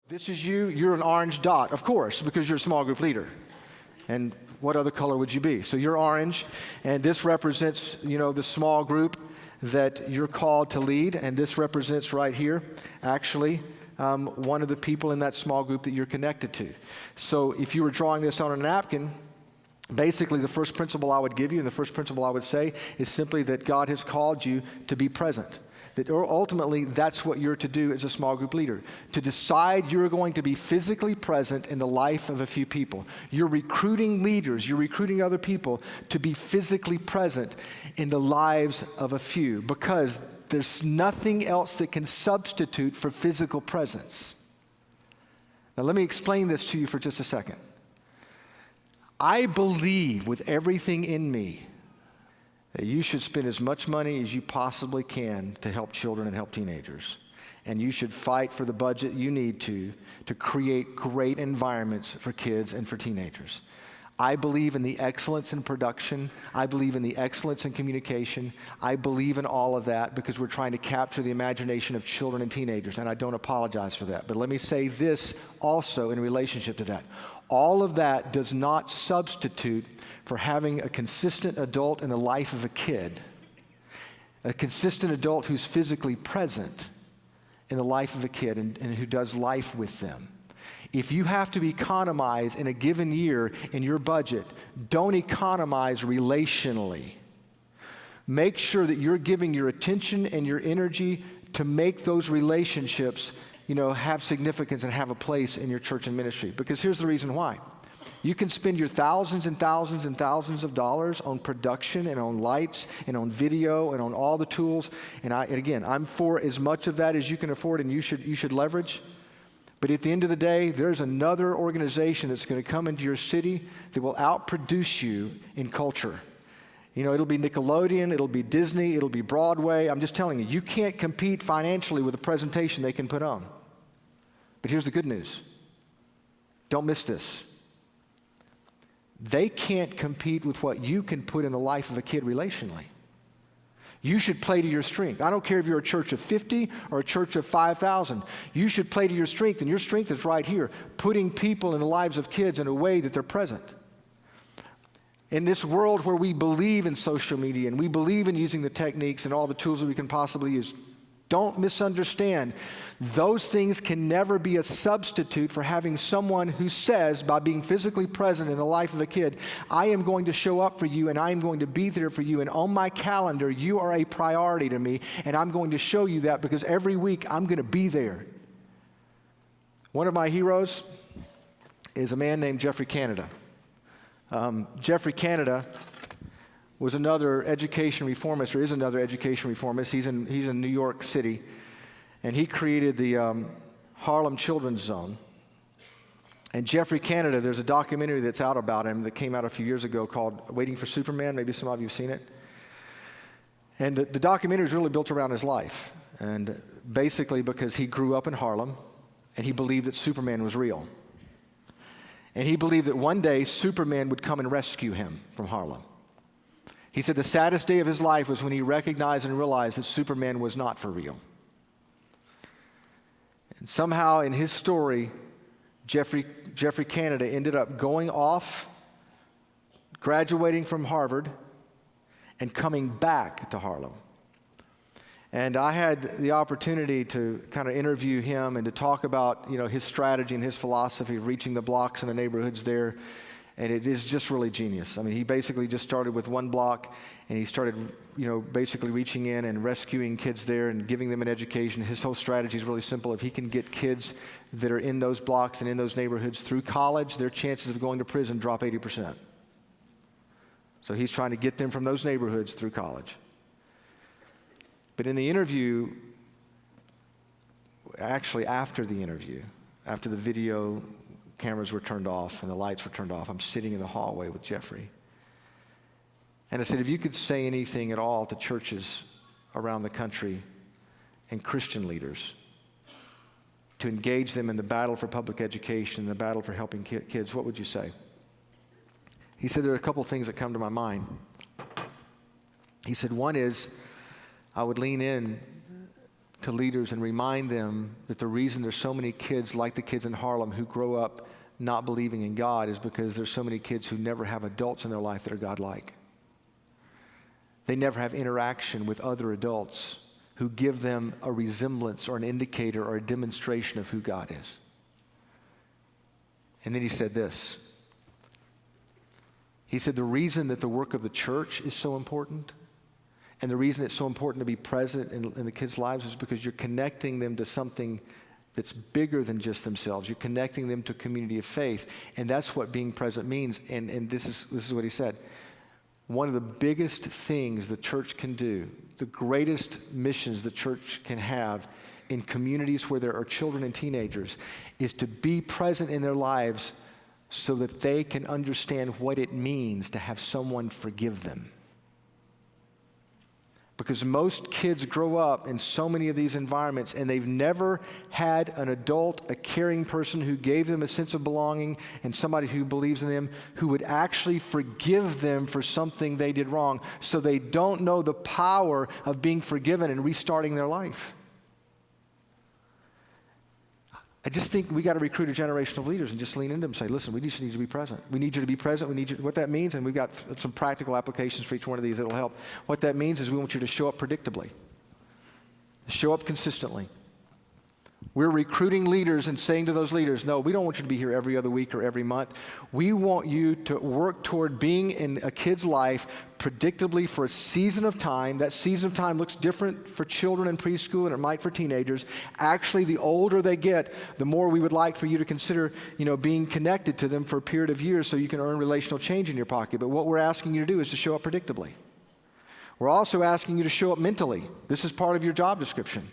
This is you, you're an orange dot, of course, because you're a small group leader. And what other color would you be? So you're orange, and this represents, the small group that you're called to lead, and this represents right here, actually, one of the people in that small group that you're connected to. So if you were drawing this on a napkin, basically the first principle I would give you, and the first principle I would say, is simply that God has called you to be present. That ultimately, that's what you're to do as a small group leader. To decide you're going to be physically present in the life of a few people. You're recruiting leaders, you're recruiting other people to be physically present in the lives of a few, because there's nothing else that can substitute for physical presence. Now let me explain this to you for just a second. I believe with everything in me that you should spend as much money as you possibly can to help children and help teenagers. And you should fight for the budget you need to create great environments for kids and for teenagers. I believe in the excellence in production. I believe in the excellence in communication. I believe in all of that because we're trying to capture the imagination of children and teenagers, and I don't apologize for that. But let me say this also in relationship to that. All of that does not substitute for having a consistent adult in the life of a kid, a consistent adult who's physically present in the life of a kid and who does life with them. If you have to economize in a given year in your budget, don't economize relationally. Make sure that you're giving your attention and your energy to make those relationships have significance and have a place in your church and ministry. Because here's the reason why. You can spend your thousands and thousands and thousands of dollars on production and on lights and on video and on all the tools. And again, I'm for as much of that as you can afford and you should leverage. But at the end of the day, there's another organization that's going to come into your city that will outproduce you in culture. It'll be Nickelodeon, it'll be Disney, it'll be Broadway. I'm just telling you, you can't compete financially with the presentation they can put on. But here's the good news. Don't miss this. They can't compete with what you can put in the life of a kid relationally. You should play to your strength. I don't care if you're a church of 50 or a church of 5,000. You should play to your strength, and your strength is right here, putting people in the lives of kids in a way that they're present. In this world where we believe in social media and we believe in using the techniques and all the tools that we can possibly use, don't misunderstand. Those things can never be a substitute for having someone who says, by being physically present in the life of a kid, I am going to show up for you and I am going to be there for you. And on my calendar, you are a priority to me. And I'm going to show you that because every week I'm going to be there. One of my heroes is a man named Geoffrey Canada. Geoffrey Canada was another education reformist, or is another education reformist. He's in New York City, and he created the Harlem Children's Zone. And Geoffrey Canada, there's a documentary that's out about him that came out a few years ago called Waiting for Superman. Maybe some of you have seen it. And the documentary is really built around his life, and basically because he grew up in Harlem, and he believed that Superman was real. And he believed that one day Superman would come and rescue him from Harlem. He said the saddest day of his life was when he recognized and realized that Superman was not for real. And somehow in his story, Geoffrey Canada ended up going off, graduating from Harvard, and coming back to Harlem. And I had the opportunity to kind of interview him and to talk about, his strategy and his philosophy of reaching the blocks and the neighborhoods there. And it is just really genius. I mean, he basically just started with one block, and he started, basically reaching in and rescuing kids there and giving them an education. His whole strategy is really simple. If he can get kids that are in those blocks and in those neighborhoods through college, their chances of going to prison drop 80%. So he's trying to get them from those neighborhoods through college. But in the interview, actually after the interview, after the video cameras were turned off and the lights were turned off, I'm sitting in the hallway with Geoffrey. And I said, if you could say anything at all to churches around the country and Christian leaders to engage them in the battle for public education, the battle for helping kids, what would you say? He said, there are a couple things that come to my mind. He said, one is, I would lean in to leaders and remind them that the reason there's so many kids like the kids in Harlem who grow up not believing in God is because there's so many kids who never have adults in their life that are God-like. They never have interaction with other adults who give them a resemblance or an indicator or a demonstration of who God is. And then he said this. He said the reason that the work of the church is so important and the reason it's so important to be present in the kids' lives is because you're connecting them to something that's bigger than just themselves. You're connecting them to a community of faith, and that's what being present means. And this is what he said. One of the biggest things the church can do, the greatest missions the church can have in communities where there are children and teenagers, is to be present in their lives so that they can understand what it means to have someone forgive them. Because most kids grow up in so many of these environments and they've never had an adult, a caring person who gave them a sense of belonging and somebody who believes in them who would actually forgive them for something they did wrong. So they don't know the power of being forgiven and restarting their life. I just think we got to recruit a generation of leaders and just lean into them and say, listen, we just need you to be present. We need you to be present. We need you. What that means, and we've got some practical applications for each one of these that will help. What that means is we want you to show up predictably. Show up consistently. We're recruiting leaders and saying to those leaders, no, we don't want you to be here every other week or every month. We want you to work toward being in a kid's life predictably for a season of time. That season of time looks different for children in preschool than it might for teenagers. Actually, the older they get, the more we would like for you to consider, being connected to them for a period of years so you can earn relational change in your pocket. But what we're asking you to do is to show up predictably. We're also asking you to show up mentally. This is part of your job description.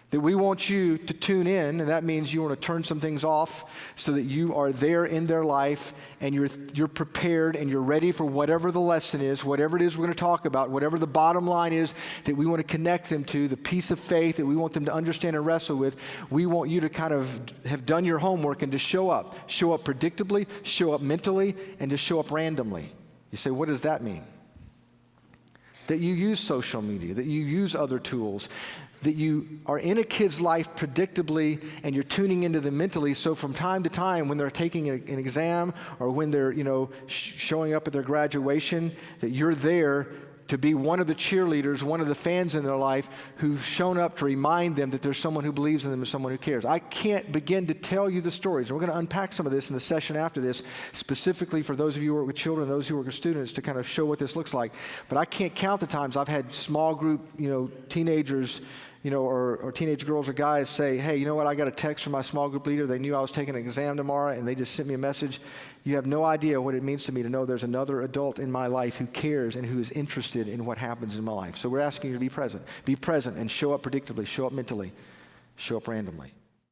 That we want you to tune in, and that means you want to turn some things off so that you are there in their life and you're prepared and you're ready for whatever the lesson is, whatever it is we're going to talk about, whatever the bottom line is that we want to connect them to, the piece of faith that we want them to understand and wrestle with. We want you to kind of have done your homework and to show up predictably, show up mentally, and to show up randomly. You say, what does that mean? That you use social media, that you use other tools, that you are in a kid's life predictably and you're tuning into them mentally, so from time to time when they're taking an exam or when they're showing up at their graduation, that you're there to be one of the cheerleaders, one of the fans in their life who've shown up to remind them that there's someone who believes in them and someone who cares. I can't begin to tell you the stories. We're going to unpack some of this in the session after this, specifically for those of you who work with children, those who work with students, to kind of show what this looks like. But I can't count the times I've had small group, teenagers, or teenage girls or guys say, hey, you know what, I got a text from my small group leader. They knew I was taking an exam tomorrow, and they just sent me a message. You have no idea what it means to me to know there's another adult in my life who cares and who is interested in what happens in my life. So we're asking you to be present. Be present and show up predictably, show up mentally, show up randomly.